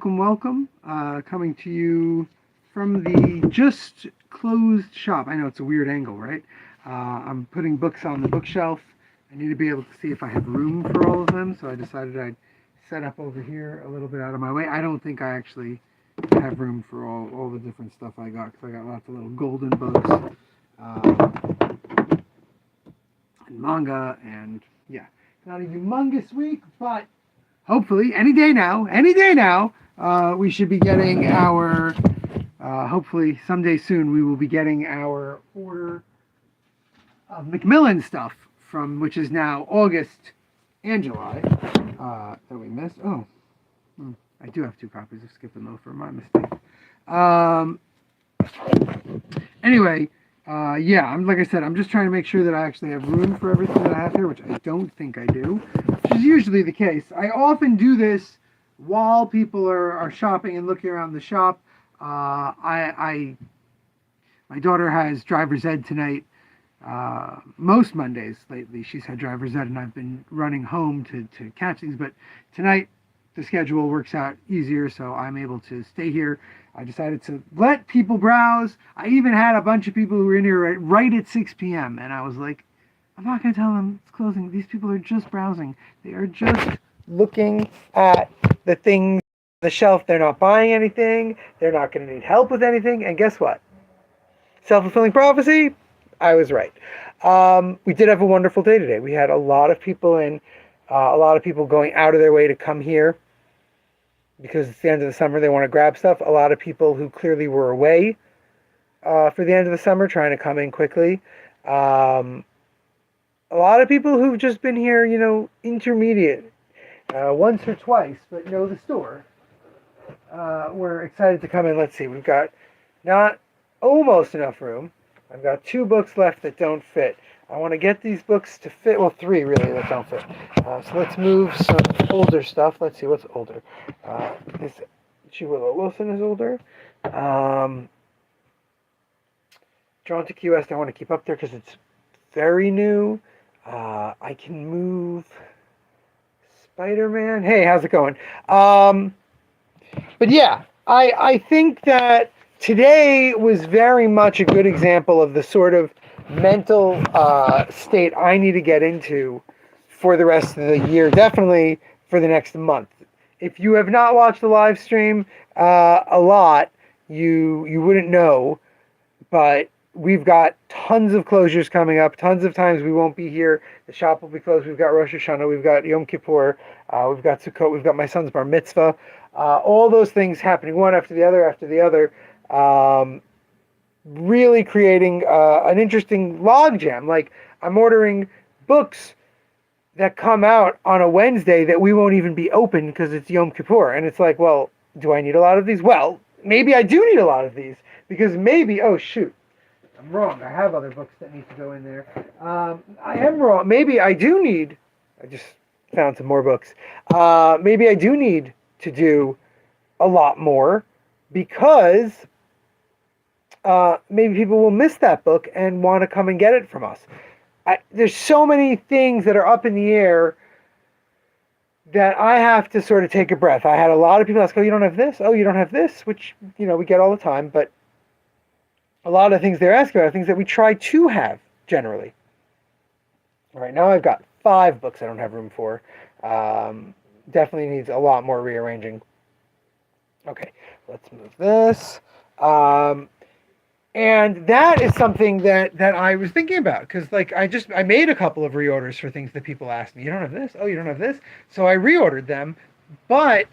welcome. Coming to you from the just closed shop. I know it's a weird angle, right? I'm putting books on the bookshelf. I need to be able to see if I have room for all of them, so I decided I'd set up over here a little bit out of my way. I don't think I actually have room for all the different stuff I got, because I got lots of little golden books and manga, and yeah, not a humongous week, but hopefully any day now, we should be getting our, hopefully someday soon, we will be getting our order of Macmillan stuff from, which is now August and July, that we missed. Oh, I do have 2 copies of Skip and Loafer, my mistake. Anyway, yeah, like I said, I'm just trying to make sure that I actually have room for everything that I have here, which I don't think I do, which is usually the case. I often do this while people are shopping and looking around the shop. My daughter has driver's ed tonight. Most Mondays lately she's had driver's ed, and I've been running home to catch things, but tonight the schedule works out easier, so I'm able to stay here. I decided to let people browse. I even had a bunch of people who were in here right at 6 p.m. and I was like, I'm not going to tell them it's closing. These people are just browsing. They are just looking at the things on the shelf. They're not buying anything. They're not going to need help with anything. And guess what? Self-fulfilling prophecy, I was right. We did have a wonderful day today. We had a lot of people in, a lot of people going out of their way to come here because it's the end of the summer. They want to grab stuff. A lot of people who clearly were away for the end of the summer trying to come in quickly. A lot of people who've just been here, intermediate, once or twice, but know the store. We're excited to come in. Let's see. We've got not almost enough room. I've got 2 books left that don't fit. I want to get these books to fit. Well, 3 really that don't fit. So let's move some older stuff. Let's see what's older. This G. Willow Wilson is older. Drawn to Key West I want to keep up there because it's very new. I can move Spider-Man. Hey, how's it going? But yeah, I think that today was very much a good example of the sort of mental state I need to get into for the rest of the year, definitely for the next month. If you have not watched the live stream a lot, you wouldn't know, but we've got tons of closures coming up, tons of times we won't be here. The shop will be closed. We've got Rosh Hashanah, we've got Yom Kippur, we've got Sukkot, we've got my son's bar mitzvah. All those things happening one after the other. Really creating an interesting logjam. Like, I'm ordering books that come out on a Wednesday that we won't even be open because it's Yom Kippur. And it's like, well, do I need a lot of these? Well, maybe I do need a lot of these because maybe, oh shoot, I'm wrong. I have other books that need to go in there. I am wrong. Maybe I do need, I just found some more books. Maybe I do need to do a lot more because maybe people will miss that book and want to come and get it from us. There's so many things that are up in the air that I have to sort of take a breath. I had a lot of people ask, oh, you don't have this? Oh, you don't have this? Which, we get all the time. But a lot of things they're asking about are things that we try to have generally. All right, now I've got 5 books I don't have room for. Definitely needs a lot more rearranging. Okay, let's move this. And that is something that I was thinking about because, I made a couple of reorders for things that people asked me. You don't have this? Oh, you don't have this? So I reordered them. But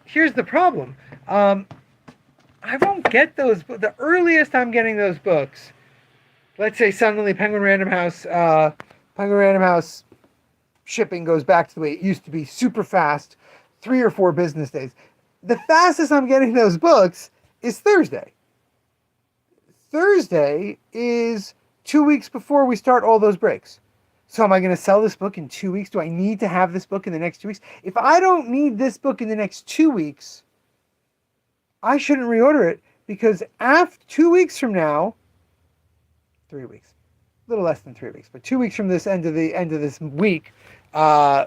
here's the problem. I won't get those. The earliest I'm getting those books, let's say suddenly Penguin Random House shipping goes back to the way it used to be, super fast, 3 or 4 business days. The fastest I'm getting those books is Thursday. Thursday is 2 weeks before we start all those breaks. So am I going to sell this book in 2 weeks? Do I need to have this book in the next 2 weeks? If I don't need this book in the next 2 weeks, I shouldn't reorder it because after 2 weeks from now, 3 weeks, a little less than 3 weeks, but 2 weeks from this end of this week, we're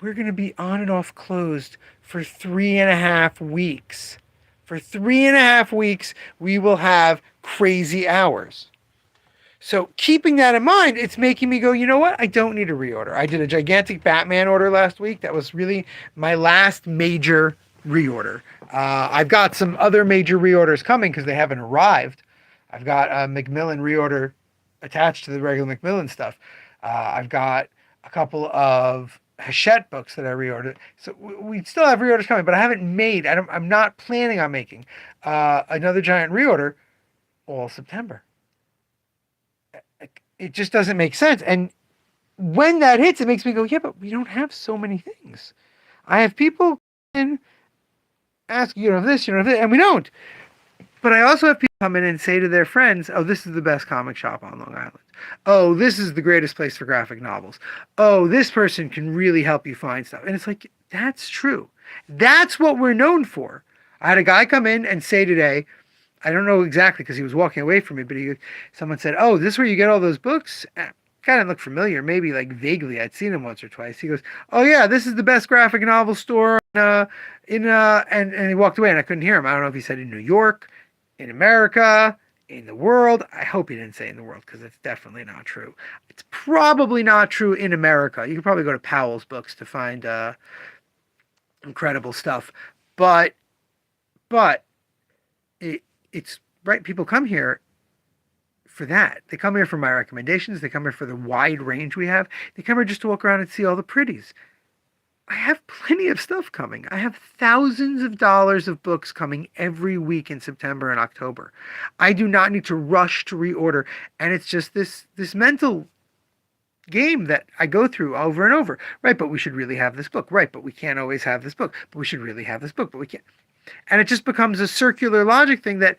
going to be on and off closed for 3.5 weeks. For 3.5 weeks, we will have crazy hours. So keeping that in mind, it's making me go, you know what? I don't need a reorder. I did a gigantic Batman order last week. That was really my last major reorder. I've got some other major reorders coming because they haven't arrived. I've got a Macmillan reorder attached to the regular Macmillan stuff. I've got a couple of Hachette books that I reordered. So we still have reorders coming, but I haven't made, I'm not planning on making another giant reorder all September. It just doesn't make sense. And when that hits, it makes me go, yeah, but we don't have so many things. I have people in ask, you know, this, you know, this, and we don't. But I also have people come in and say to their friends, oh, this is the best comic shop on Long Island. Oh, this is the greatest place for graphic novels. Oh, this person can really help you find stuff. And it's like, that's true. That's what we're known for. I had a guy come in and say today, I don't know exactly because he was walking away from me, but someone said, oh, this is where you get all those books? Kind of look familiar, maybe like vaguely. I'd seen him once or twice. He goes, oh yeah, this is the best graphic novel store and he walked away and I couldn't hear him. I don't know if he said in New York, in America, in the world. I hope he didn't say in the world because it's definitely not true. It's probably not true in America. You could probably go to Powell's Books to find incredible stuff. But it's right. People come here for that. They come here for my recommendations. They come here for the wide range we have. They come here just to walk around and see all the pretties. I have plenty of stuff coming. I have thousands of dollars of books coming every week in September and October. I do not need to rush to reorder. And it's just this mental game that I go through over and over. Right, but we should really have this book. Right, but we can't always have this book. But we should really have this book. But we can't. And it just becomes a circular logic thing that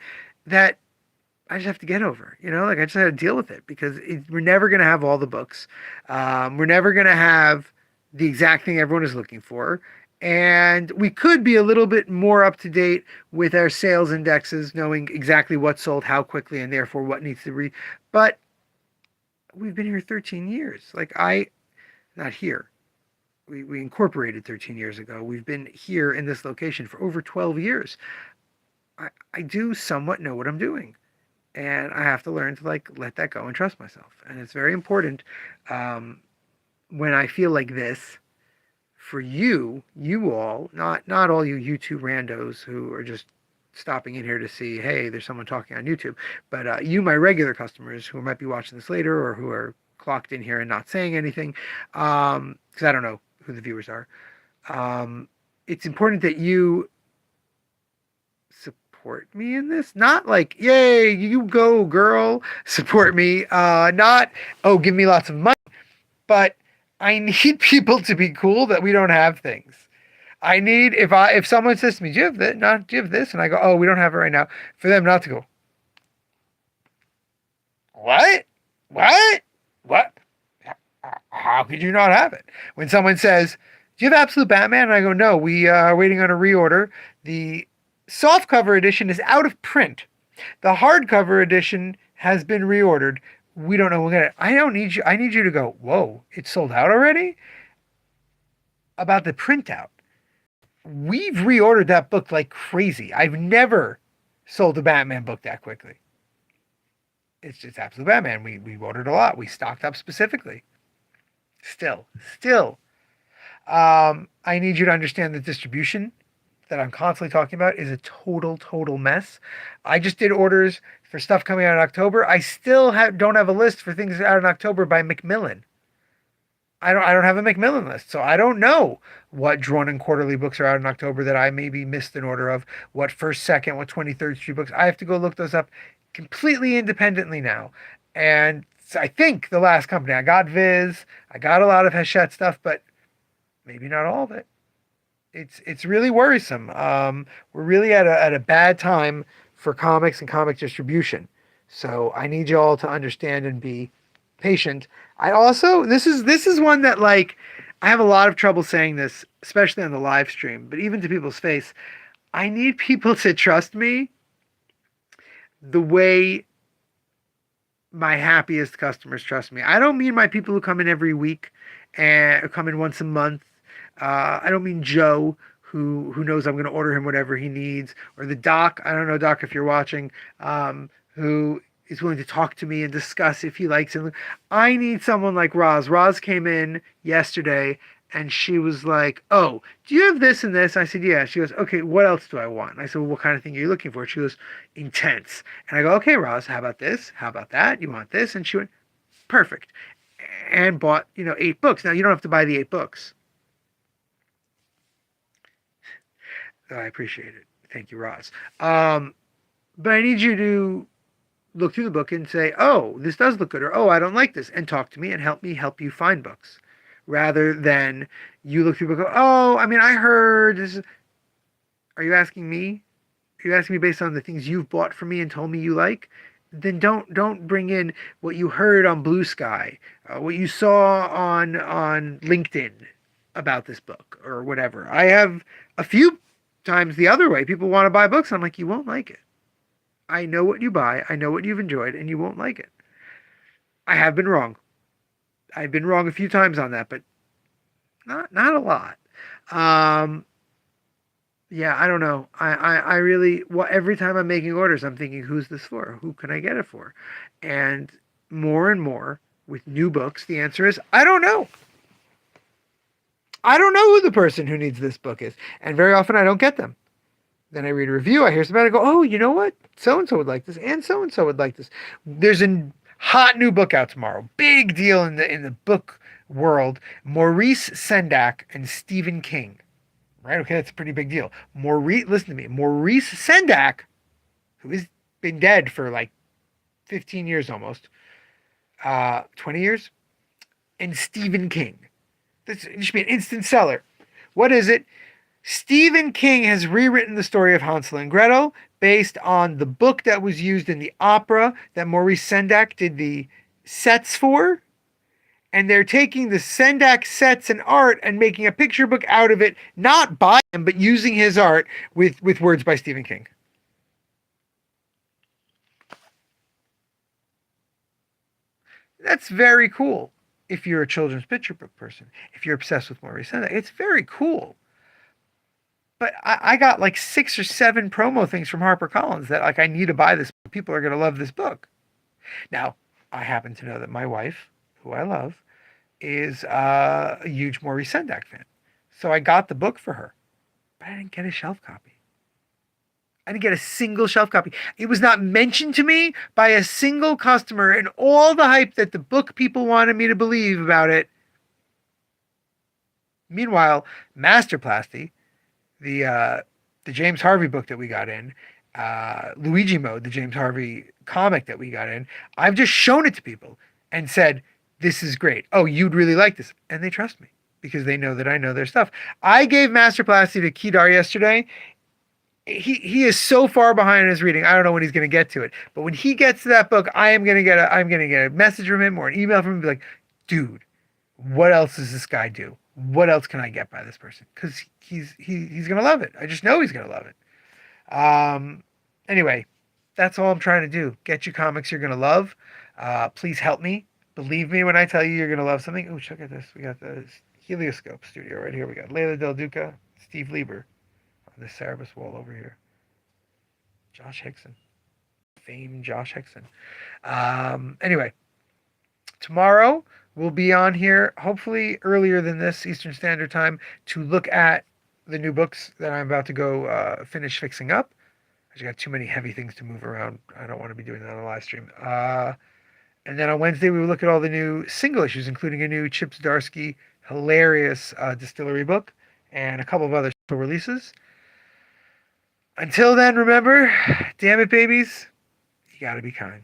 I just have to get over, you know, like I just have to deal with it because we're never going to have all the books. We're never going to have the exact thing everyone is looking for. And we could be a little bit more up to date with our sales indexes, knowing exactly what sold how quickly and therefore what needs to read. But we've been here 13 years. Like not here. We incorporated 13 years ago. We've been here in this location for over 12 years. I do somewhat know what I'm doing. And I have to learn to let that go and trust myself. And it's very important when I feel like this for you all, not all you YouTube randos who are just stopping in here to see, hey, there's someone talking on YouTube, but you, my regular customers who might be watching this later or who are clocked in here and not saying anything, because I don't know who the viewers are. It's important that you support me in this. Not like, yay, you go, girl, support me. Not, oh, give me lots of money. But I need people to be cool that we don't have things. I need, if someone says to me, do you have this? Not, do you have this? And I go, oh, we don't have it right now. For them not to go, what? How could you not have it? When someone says, do you have Absolute Batman? And I go, no, we are waiting on a reorder. The softcover edition is out of print. The hardcover edition has been reordered. We don't know when we'll get it. I don't need you. I need you to go, whoa, it's sold out already? About the printout. We've reordered that book like crazy. I've never sold a Batman book that quickly. It's just Absolute Batman. We ordered a lot. We stocked up specifically. Still. I need you to understand the distribution that I'm constantly talking about is a total mess. I just did orders for stuff coming out in October. I still don't have a list for things out in October by Macmillan. I don't have a Macmillan list, so I don't know what Drawn and Quarterly books are out in October that I maybe missed an order of, what First, Second, what 23rd Street books. I have to go look those up completely independently now. And I think the last company, I got Viz, I got a lot of Hachette stuff, but maybe not all of it. It's really worrisome. We're really at a bad time for comics and comic distribution. So I need you all to understand and be patient. I also, this is one that, like, I have a lot of trouble saying this, especially on the live stream, but even to people's face, I need people to trust me the way my happiest customers trust me. I don't mean my people who come in every week and come in once a month. I don't mean Joe, who knows I'm going to order him whatever he needs, or the doc. I don't know, Doc, if you're watching, who is willing to talk to me and discuss if he likes him. I need someone like Roz. Roz came in yesterday and she was like, "Oh, do you have this and this?" I said, "Yeah." She goes, "Okay, what else do I want?" And I said, "Well, what kind of thing are you looking for?" She goes, "Intense." And I go, "Okay, Roz, how about this? How about that? You want this?" And she went, "Perfect." And bought, 8 books. Now, you don't have to buy the 8 books. I appreciate it. Thank you, Roz. But I need you to look through the book and say, "Oh, this does look good," or "Oh, I don't like this," and talk to me and help you find books, rather than you look through the book and go, "Oh, I mean, I heard this." Are you asking me? Are you asking me based on the things you've bought for me and told me you like? Then don't bring in what you heard on Blue Sky, what you saw on LinkedIn about this book or whatever. I have a few times the other way. People want to buy books. I'm like, you won't like it. I know what you buy. I know what you've enjoyed, and you won't like it. I have been wrong. I've been wrong a few times on that, but not a lot. Um, yeah, I don't know. I really, well, every time I'm making orders, I'm thinking, who's this for? Who can I get it for? And more with new books, the answer is, I don't know. I don't know who the person who needs this book is. And very often I don't get them. Then I read a review, I hear somebody go, "Oh, you know what? So-and-so would like this, and so-and-so would like this." There's a hot new book out tomorrow. Big deal in the book world. Maurice Sendak and Stephen King. Right? Okay, that's a pretty big deal. Listen to me. Maurice Sendak, who has been dead for like 15 years almost, 20 years, and Stephen King. This should be an instant seller. What is it? Stephen King has rewritten the story of Hansel and Gretel based on the book that was used in the opera that Maurice Sendak did the sets for. And they're taking the Sendak sets and art and making a picture book out of it, not by him, but using his art with words by Stephen King. That's very cool if you're a children's picture book person. If you're obsessed with Maurice Sendak, it's very cool. But I got like 6 or 7 promo things from HarperCollins that like I need to buy this. People are going to love this book. Now, I happen to know that my wife, who I love, is a huge Maurice Sendak fan. So I got the book for her, but I didn't get a shelf copy. I didn't get a single shelf copy. It was not mentioned to me by a single customer, and all the hype that the book people wanted me to believe about it. Meanwhile, Masterplasty, the James Harvey book that we got in, Luigi Mode, the James Harvey comic that we got in, I've just shown it to people and said, "This is great. Oh, you'd really like this." And they trust me because they know that I know their stuff. I gave Masterplasty to Kedar yesterday. He is so far behind in his reading. I don't know when he's going to get to it. But when he gets to that book, I'm going to get a message from him or an email from him and be like, "Dude, what else does this guy do? What else can I get by this person?" Because he's gonna love it. I just know he's gonna love it. Anyway, that's all I'm trying to do. Get you comics you're gonna love. Please help me. Believe me when I tell you you're gonna love something. Oh, check out this. We got the Helioscope Studio right here. We got Layla Del Duca, Steve Lieber on the Cerebus wall over here. Josh Hickson, famed Josh Hickson. Anyway, tomorrow we'll be on here, hopefully earlier than this Eastern Standard Time, to look at the new books that I'm about to go finish fixing up. I just got too many heavy things to move around. I don't want to be doing that on a live stream. And then on Wednesday, we will look at all the new single issues, including a new Chip Zdarsky hilarious distillery book and a couple of other releases. Until then, remember, damn it, babies, you gotta be kind.